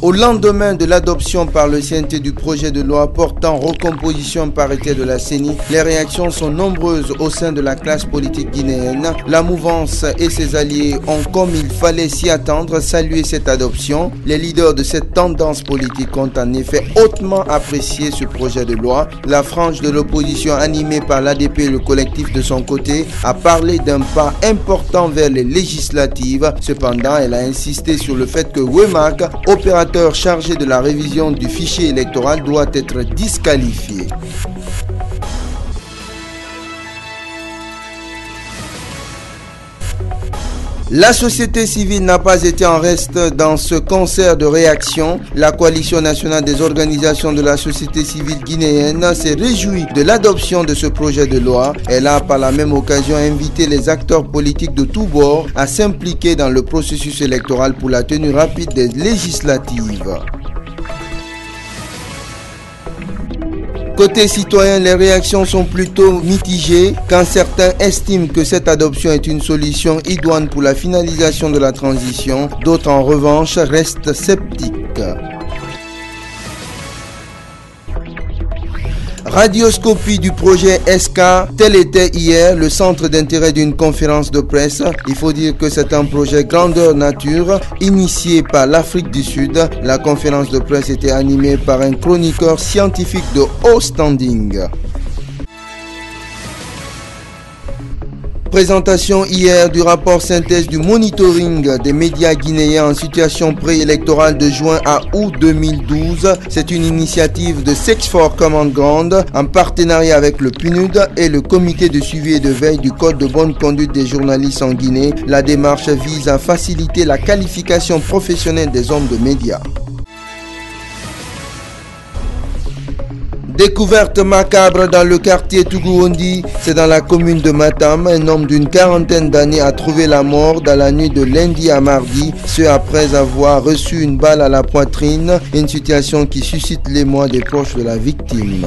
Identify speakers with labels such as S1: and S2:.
S1: Au lendemain de l'adoption par le CNT du projet de loi portant recomposition paritaire de la CENI, les réactions sont nombreuses au sein de la classe politique guinéenne. La mouvance et ses alliés ont, comme il fallait s'y attendre, salué cette adoption. Les leaders de cette tendance politique ont en effet hautement apprécié ce projet de loi. La frange de l'opposition, animée par l'ADP et le collectif de son côté, a parlé d'un pas important vers les législatives. Cependant, elle a insisté sur le fait que WEMAC, opérateur chargé de la révision du fichier électoral, doit être disqualifié. La société civile n'a pas été en reste dans ce concert de réaction. La coalition nationale des organisations de la société civile guinéenne s'est réjouie de l'adoption de ce projet de loi. Elle a par la même occasion invité les acteurs politiques de tous bords à s'impliquer dans le processus électoral pour la tenue rapide des législatives. Côté citoyen, les réactions sont plutôt mitigées quand certains estiment que cette adoption est une solution idoine pour la finalisation de la transition. D'autres en revanche restent sceptiques. Radioscopie du projet SK, tel était hier le centre d'intérêt d'une conférence de presse. Il faut dire que c'est un projet grandeur nature, initié par l'Afrique du Sud. La conférence de presse était animée par un chroniqueur scientifique de haut standing. Présentation hier du rapport synthèse du monitoring des médias guinéens en situation préélectorale de juin à août 2012. C'est une initiative de Sex for Common Ground en partenariat avec le PNUD et le comité de suivi et de veille du code de bonne conduite des journalistes en Guinée. La démarche vise à faciliter la qualification professionnelle des hommes de médias. Découverte macabre dans le quartier Tougouondi, c'est dans la commune de Matam. Un homme d'une quarantaine d'années a trouvé la mort dans la nuit de lundi à mardi, ce après avoir reçu une balle à la poitrine, une situation qui suscite l'émoi des proches de la victime.